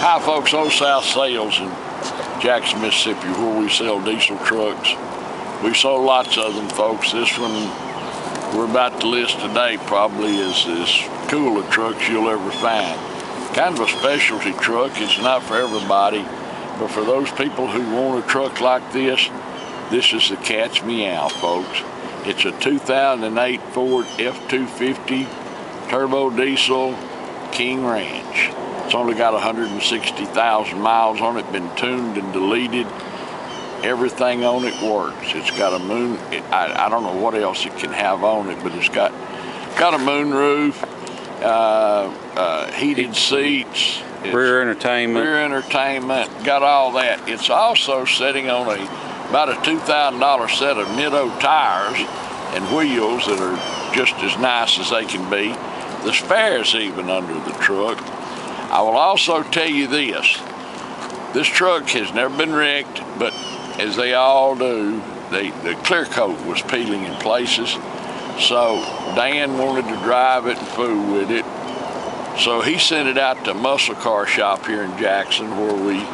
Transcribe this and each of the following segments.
Hi folks, Old South Sales in Jackson, Mississippi, where we sell diesel trucks. We sold lots of them, folks. This one we're about to list today probably is as cool a truck you'll ever find. Kind of a specialty truck. It's not for everybody, but for those people who want a truck like this is the cat's meow, folks. It's a 2008 Ford F250 turbo diesel King Ranch. It's only got 160,000 miles on it, been tuned and deleted. Everything on it works. It's got a moon, I don't know what else it can have on it, but it's got a moon roof, heated seats, rear entertainment, got all that. It's also sitting on about a $2,000 set of Nitto tires and wheels that are just as nice as they can be. The spare's even under the truck. I will also tell you this truck has never been wrecked, but as they all do, the clear coat was peeling in places. So Dan wanted to drive it and fool with it. So he sent it out to a muscle car shop here in Jackson where we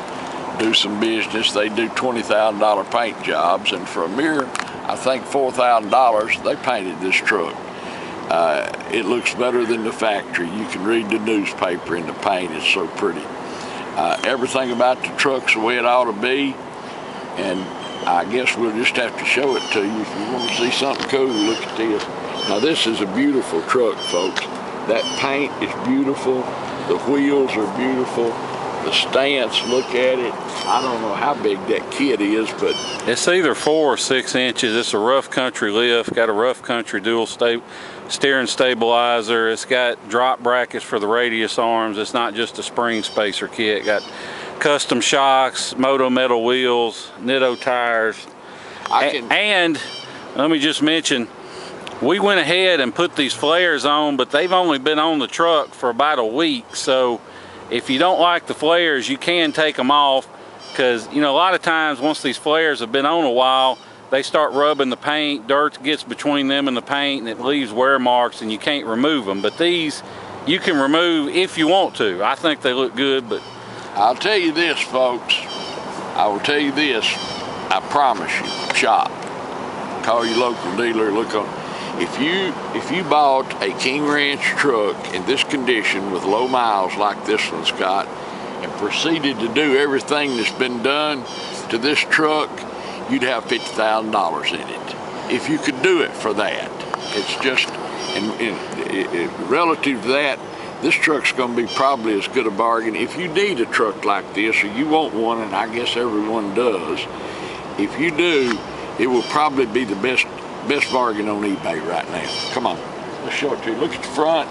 do some business. They do $20,000 paint jobs, and for a mere, I think $4,000, they painted this truck. It looks better than the factory. You can read the newspaper in the paint. It's so pretty. Everything about the truck's the way it ought to be, and I guess we'll just have to show it to you. If you want to see something cool, look at this. Now this is a beautiful truck, folks. That paint is beautiful. The wheels are beautiful. The stance, look at it. I don't know how big that kit is, but it's either 4 or 6 inches. It's a rough country lift, got a rough country dual steering stabilizer. It's got drop brackets for the radius arms. It's not just a spring spacer kit. Got custom shocks, moto metal wheels, Nitto tires. And let me just mention, we went ahead and put these flares on, but they've only been on the truck for about a week. So if you don't like the flares, you can take them off, because you know, a lot of times once these flares have been on a while, they start rubbing the paint, dirt gets between them and the paint, and it leaves wear marks, and you can't remove them. But these you can remove if you want to. I think they look good, but I'll tell you this, folks. I will tell you this. I promise you, shop. Call your local dealer. Look on. If you bought a King Ranch truck in this condition with low miles like this one's got, and proceeded to do everything that's been done to this truck, you'd have $50,000 in it. If you could do it for that. It's just, relative to that, this truck's going to be probably as good a bargain. If you need a truck like this, or you want one, and I guess everyone does, if you do, it will probably be the best bargain on eBay right now. Come on, let's show it to you. Look at the front.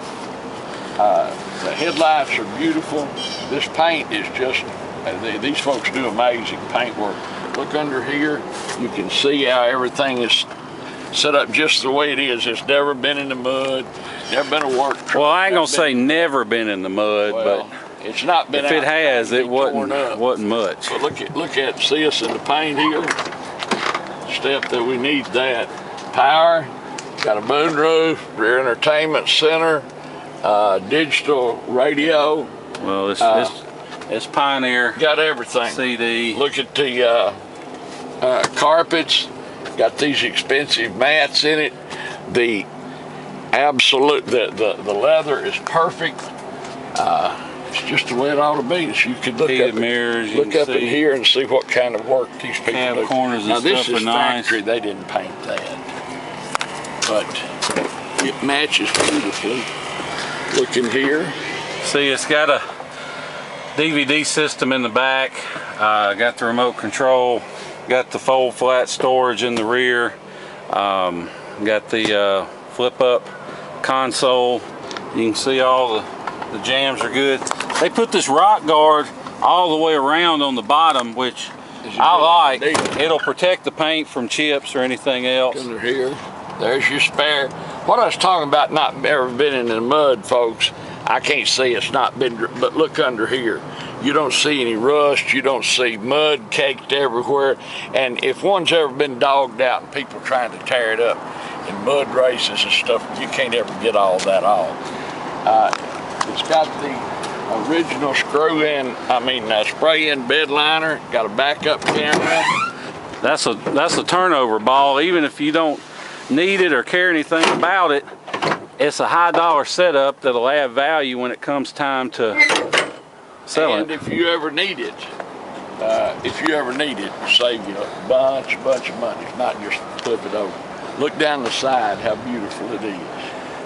The headlights are beautiful. This paint is just, these folks do amazing paint work. Look under here, you can see how everything is set up just the way it is. It's never been in the mud, never been a work truck. Well, I ain't gonna say never been in the mud, well, but it's not been. If it has, it wasn't much. But look at, see us in the paint here. Step that we need that. Power, got a moon roof, rear entertainment center, digital radio. Well, it's Pioneer. Got everything. CD. Look at the carpets. Got these expensive mats in it. The leather is perfect. It's just the way it ought to be. So you could look up, mirrors, look up in here and see what kind of work these people do. Corners now and this stuff is are nice. factory. They didn't paint that, but it matches beautifully. Look in here. See, it's got a DVD system in the back. Got the remote control. Got the fold flat storage in the rear. Got the flip up console. You can see all the jams are good. They put this rock guard all the way around on the bottom, which I like. It'll protect the paint from chips or anything else. Under here, there's your spare. What I was talking about not ever been in the mud, folks, I can't say it's not been, but look under here. You don't see any rust, you don't see mud caked everywhere, and if one's ever been dogged out and people trying to tear it up in mud races and stuff, you can't ever get all that off. It's got the original spray-in bed liner. Got a backup camera. That's a turnover ball. Even if you don't need it or care anything about it, it's a high dollar setup that'll add value when it comes time to sell it. And if you ever need it, it'll save you a bunch of money. It's not just flip it over. Look down the side, how beautiful it is.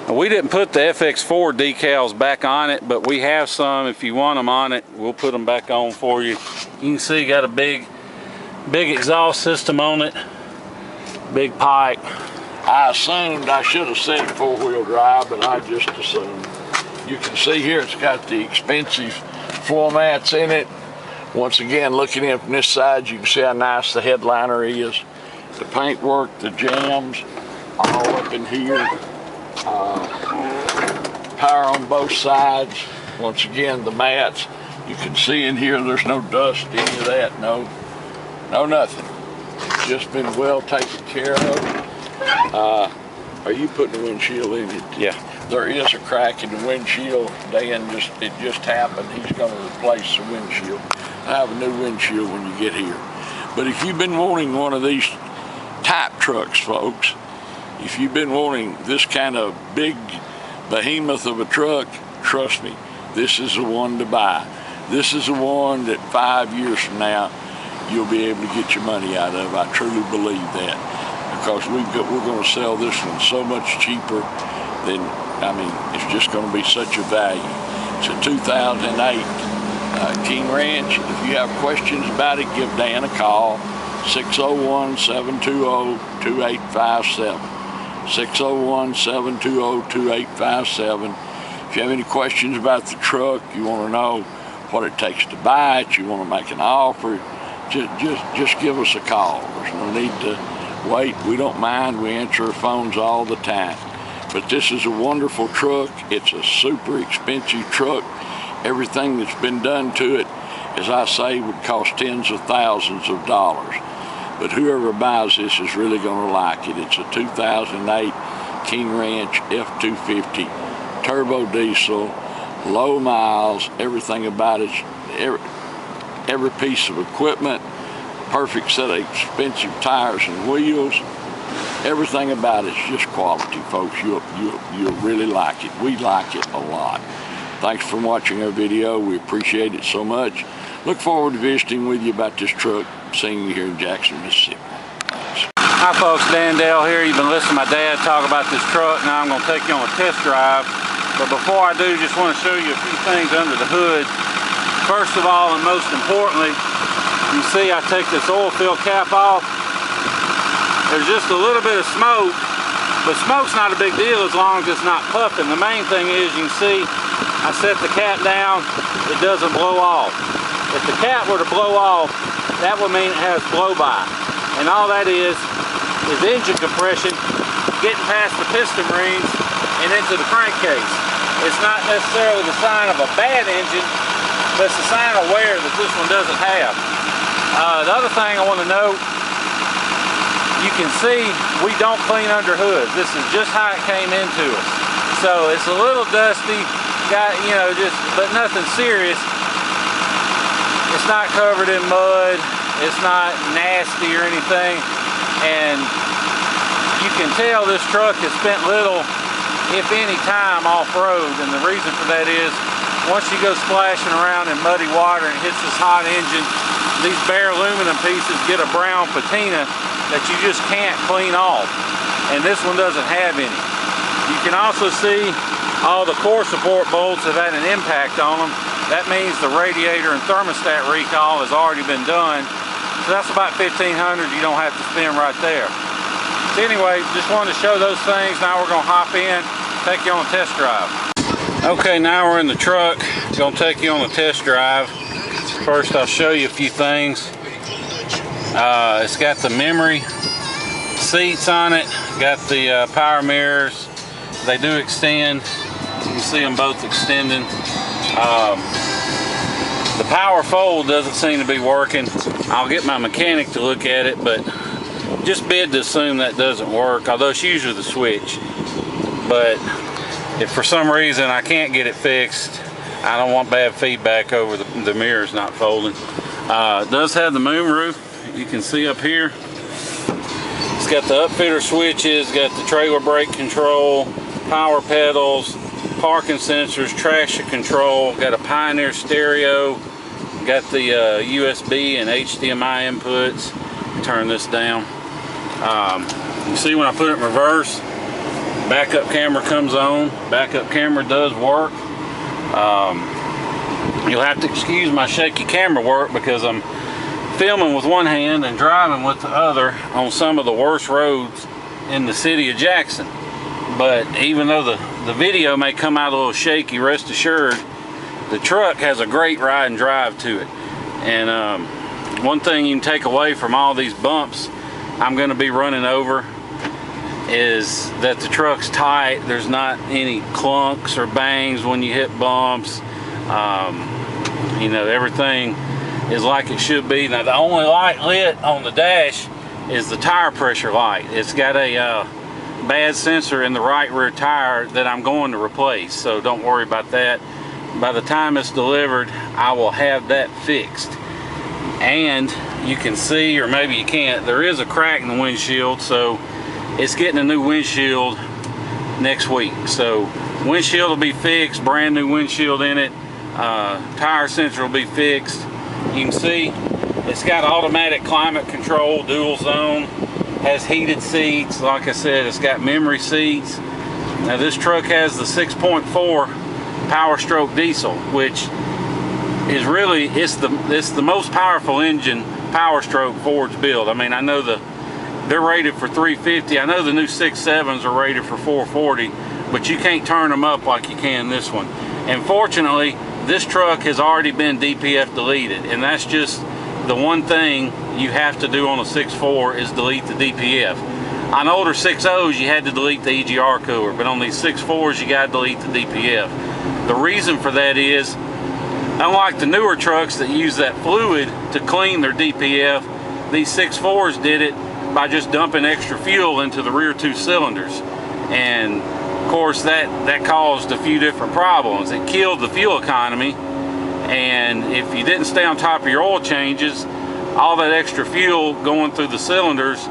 We didn't put the FX4 decals back on it, but we have some. If you want them on it, we'll put them back on for you. You can see got a big exhaust system on it, big pipe. I assumed, I should have said 4-wheel drive, but I just assumed. You can see here it's got the expensive floor mats in it. Once again, looking in from this side, you can see how nice the headliner is. The paintwork, the jams, all up in here. Power on both sides. Once again, the mats. You can see in here there's no dust, any of that, no nothing. It's just been well taken care of. Are you putting the windshield in it? Yeah. There is a crack in the windshield. It just happened. He's going to replace the windshield. I have a new windshield when you get here. But if you've been wanting one of these type trucks, folks, if you've been wanting this kind of big behemoth of a truck, trust me, this is the one to buy. This is the one that 5 years from now you'll be able to get your money out of. I truly believe that, because we're going to sell this one so much cheaper than, it's just going to be such a value. It's a 2008 King Ranch. If you have questions about it, give Dan a call, 601-720-2857. 601-720-2857. If you have any questions about the truck, you want to know what it takes to buy it, you want to make an offer, just give us a call. There's no need to wait. We don't mind. We answer our phones all the time. But this is a wonderful truck. It's a super expensive truck. Everything that's been done to it, as I say, would cost tens of thousands of dollars. But whoever buys this is really going to like it. It's a 2008 King Ranch F250, turbo diesel, low miles, everything about it, every piece of equipment, perfect set of expensive tires and wheels. Everything about it's just quality, folks. You'll really like it. We like it a lot. Thanks for watching our video. We appreciate it so much. Look forward to visiting with you about this truck, seeing you here in Jackson, Mississippi. Thanks. Hi folks, Dan Dale here. You've been listening to my dad talk about this truck. Now I'm going to take you on a test drive. But before I do, just want to show you a few things under the hood. First of all, and most importantly, you see I take this oil fill cap off. There's just a little bit of smoke, but smoke's not a big deal as long as it's not puffing. The main thing is, you can see I set the cap down, it doesn't blow off. If the cap were to blow off, that would mean it has blow-by. And all that is engine compression getting past the piston rings and into the crankcase. It's not necessarily the sign of a bad engine, but it's a sign of wear that this one doesn't have. The other thing I want to note, you can see we don't clean under hoods. This is just how it came into us. So it's a little dusty, but nothing serious. It's not covered in mud, it's not nasty or anything, and you can tell this truck has spent little, if any, time off-road, and the reason for that is once you go splashing around in muddy water and it hits this hot engine, these bare aluminum pieces get a brown patina that you just can't clean off, and this one doesn't have any. You can also see all the core support bolts have had an impact on them. That means the radiator and thermostat recall has already been done. So that's about $1,500 you don't have to spend right there. So anyway, just wanted to show those things. Now we're going to hop in, take you on a test drive. Okay, now we're in the truck. Going to take you on a test drive. First, I'll show you a few things. It's got the memory seats on it. Got the power mirrors. They do extend. You can see them both extending. The power fold doesn't seem to be working. I'll get my mechanic to look at it, but just bid to assume that doesn't work, although it's usually the switch. But if for some reason I can't get it fixed, I don't want bad feedback over the mirrors not folding. It does have the moon roof. You can see up here. It's got the upfitter switches, got the trailer brake control, power pedals, parking sensors, traction control, got a Pioneer stereo, got the USB and HDMI inputs. Turn this down. You see when I put it in reverse, backup camera comes on. Backup camera does work. You'll have to excuse my shaky camera work because I'm filming with one hand and driving with the other on some of the worst roads in the city of Jackson. But even though the video may come out a little shaky, rest assured the truck has a great ride and drive to it. And one thing you can take away from all these bumps I'm going to be running over is that the truck's tight. There's not any clunks or bangs when you hit bumps. You know, everything is like it should be. Now the only light lit on the dash is the tire pressure light. It's got a bad sensor in the right rear tire that I'm going to replace, so don't worry about that. By the time it's delivered, I will have that fixed. And you can see, or maybe you can't, there is a crack in the windshield, so it's getting a new windshield next week. So windshield will be fixed, brand new windshield in it. Tire sensor will be fixed. You can see it's got automatic climate control, dual zone, has heated seats. Like I said, it's got memory seats. Now this truck has the 6.4 Power Stroke diesel, which is really, it's the most powerful engine Power Stroke Ford's built. I mean, I know they're rated for 350. I know the new 6.7s are rated for 440, but you can't turn them up like you can this one. And fortunately, this truck has already been DPF deleted, and that's just the one thing you have to do on a 6.4 is delete the DPF. On older 6.0s, you had to delete the EGR cooler, but on these 6.4s, you got to delete the DPF. The reason for that is, unlike the newer trucks that use that fluid to clean their DPF, these 6.4s did it by just dumping extra fuel into the rear two cylinders. And of course that caused a few different problems. It killed the fuel economy, and if you didn't stay on top of your oil changes, all that extra fuel going through the cylinders,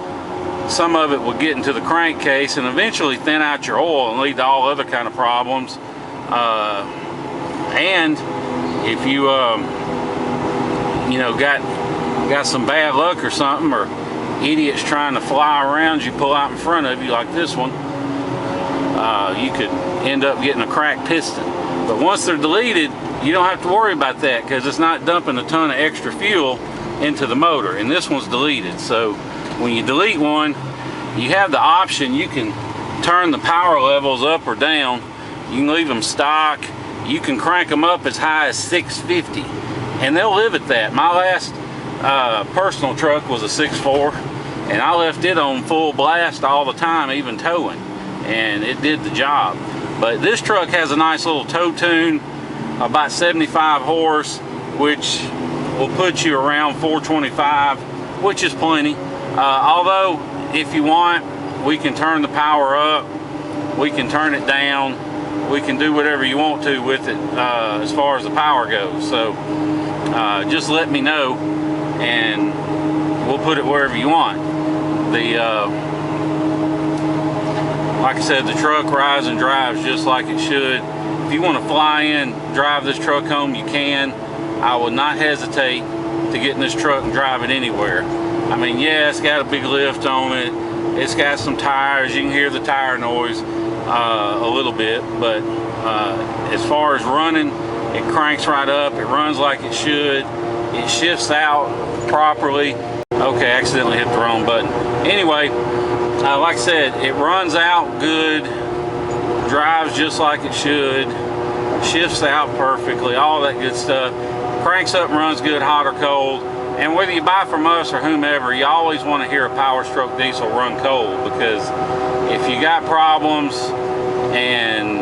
some of it would get into the crankcase and eventually thin out your oil and lead to all other kind of problems. And if you you know, got some bad luck or something, or idiots trying to fly around you, pull out in front of you like this one, you could end up getting a cracked piston. But once they're deleted, you don't have to worry about that because it's not dumping a ton of extra fuel into the motor. And this one's deleted. So when you delete one, you have the option. You can turn the power levels up or down. You can leave them stock. You can crank them up as high as 650, and they'll live at that. My last personal truck was a 6.4, and I left it on full blast all the time, even towing, and it did the job. But this truck has a nice little tow tune, about 75 horse, which will put you around 425, which is plenty. Although, if you want, we can turn the power up, we can turn it down, we can do whatever you want to with it as far as the power goes. So just let me know and we'll put it wherever you want. Like I said, the truck rides and drives just like it should. If you want to fly in, drive this truck home, you can. I would not hesitate to get in this truck and drive it anywhere. I mean, yeah, it's got a big lift on it. It's got some tires. You can hear the tire noise a little bit, but as far as running, it cranks right up. It runs like it should. It shifts out properly. Okay, accidentally hit the wrong button. Anyway, like I said, it runs out good, drives just like it should, shifts out perfectly, all that good stuff. Cranks up and runs good, hot or cold. And whether you buy from us or whomever, you always want to hear a Power Stroke diesel run cold, because if you got problems and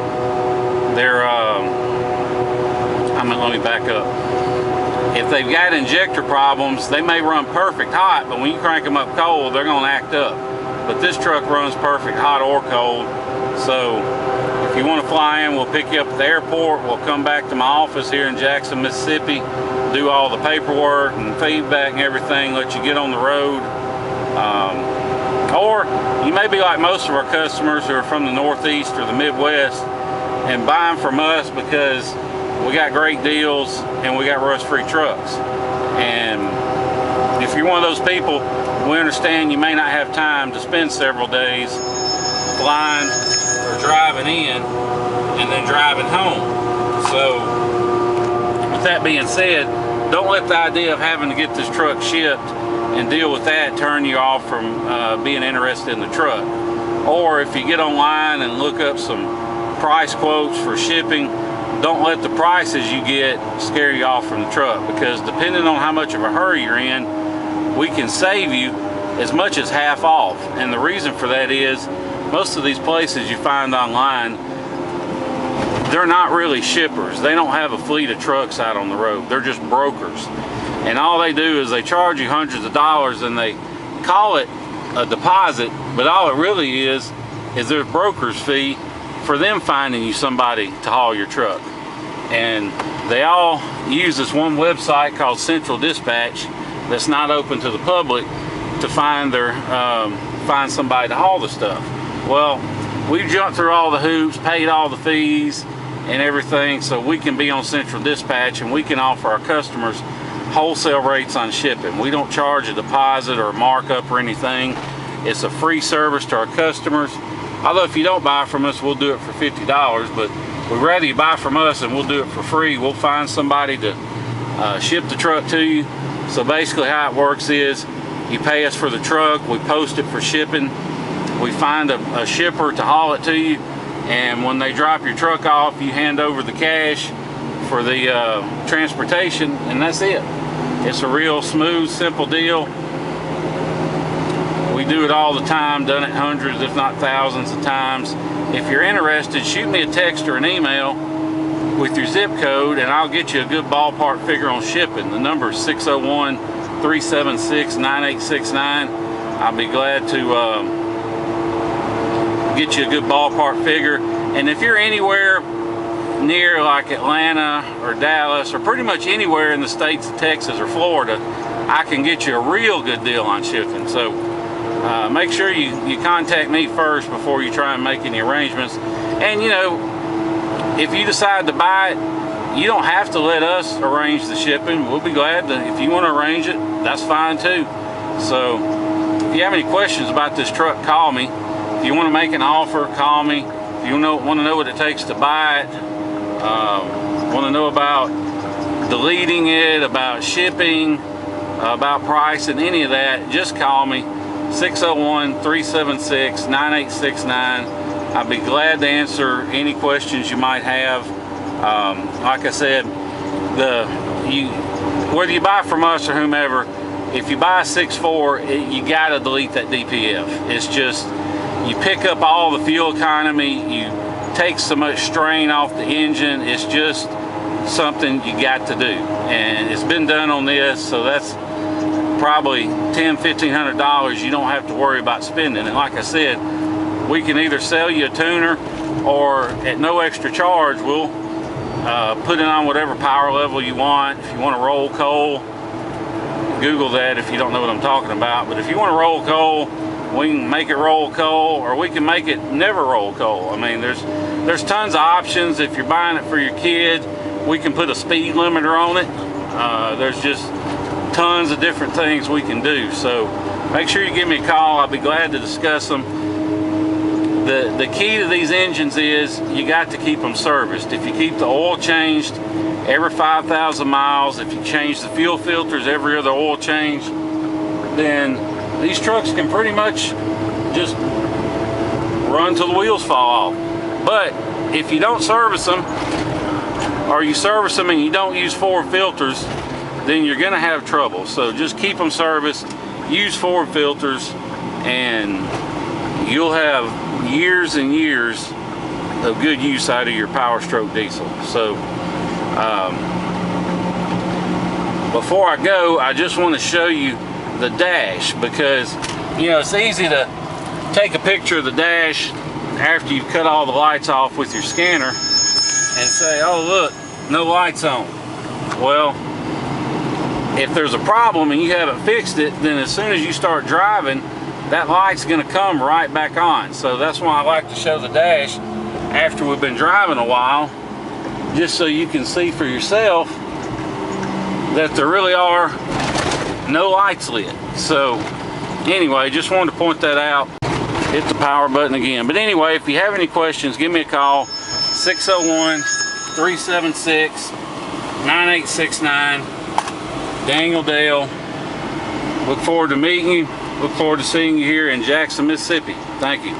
they're, let me back up. If they've got injector problems, they may run perfect hot, but when you crank them up cold, they're going to act up. But this truck runs perfect hot or cold, so If you want to fly in, we'll pick you up at the airport. We'll come back to my office here in Jackson, Mississippi, do all the paperwork and feedback and everything, let you get on the road. Or you may be like most of our customers who are from the Northeast or the Midwest and buying from us because we got great deals and we got rust-free trucks. And if you're one of those people, we understand you may not have time to spend several days flying or driving in and then driving home. So with that being said, don't let the idea of having to get this truck shipped and deal with that turn you off from being interested in the truck. Or if you get online and look up some price quotes for shipping, don't let the prices you get scare you off from the truck, because depending on how much of a hurry you're in, we can save you as much as half off. And the reason for that is most of these places you find online, they're not really shippers. They don't have a fleet of trucks out on the road. They're just brokers. And all they do is they charge you hundreds of dollars and they call it a deposit, but all it really is their broker's fee for them finding you somebody to haul your truck. And they all use this one website called Central Dispatch that's not open to the public to find somebody to haul the stuff. Well, we've jumped through all the hoops, paid all the fees and everything, so we can be on Central Dispatch and we can offer our customers wholesale rates on shipping. We don't charge a deposit or a markup or anything. It's a free service to our customers. Although if you don't buy from us, we'll do it for $50, but we'd rather you buy from us and we'll do it for free. We'll find somebody to ship the truck to you. So basically how it works is you pay us for the truck, we post it for shipping, we find a shipper to haul it to you, and when they drop your truck off, you hand over the cash for the transportation, and that's it. It's a real smooth, simple deal. We do it all the time, done it hundreds if not thousands of times. If you're interested, shoot me a text or an email with your zip code and I'll get you a good ballpark figure on shipping. The number is 601-376-9869. I'll be glad to get you a good ballpark figure. And if you're anywhere near like Atlanta or Dallas or pretty much anywhere in the states of Texas or Florida, I can get you a real good deal on shipping. So make sure you contact me first before you try and make any arrangements. And you know, if you decide to buy it, you don't have to let us arrange the shipping. We'll be glad to, if you want to arrange it, that's fine too. So if you have any questions about this truck, call me. If you want to make an offer, call me. If you want to know what it takes to buy it, want to know about deleting it, about shipping, about price and any of that, just call me. 601-376-9869. I'd be glad to answer any questions you might have. Like I said, whether you buy from us or whomever, if you buy a 6.4, you gotta delete that DPF. It's just, you pick up all the fuel economy, you take so much strain off the engine. It's just something you got to do, and it's been done on this, so that's probably $1,500 you don't have to worry about spending. And like I said, we can either sell you a tuner, or at no extra charge we'll put it on whatever power level you want. If you want to roll coal, Google that if you don't know what I'm talking about. But if you want to roll coal, we can make it roll coal, or we can make it never roll coal. I mean, there's tons of options. If you're buying it for your kid, we can put a speed limiter on it. There's just tons of different things we can do. So make sure you give me a call. I'll be glad to discuss them. The key to these engines is you got to keep them serviced. If you keep the oil changed every 5,000 miles, if you change the fuel filters every other oil change, then these trucks can pretty much just run till the wheels fall off. But if you don't service them, or you service them and you don't use forward filters, then you're gonna have trouble. So just keep them serviced, use forward filters, and you'll have years and years of good use out of your Power Stroke diesel. So before I go, I just want to show you the dash, because you know it's easy to take a picture of the dash after you've cut all the lights off with your scanner and say, oh look, no lights on. Well, if there's a problem and you haven't fixed it, then as soon as you start driving, that light's going to come right back on. So that's why I like to show the dash after we've been driving a while, just so you can see for yourself that there really are no lights lit. So anyway, just wanted to point that out. Hit the power button again. But anyway, if you have any questions, give me a call, 601-376-9869. Daniel Dale. Look forward to meeting you. Look forward to seeing you here in Jackson, Mississippi. Thank you.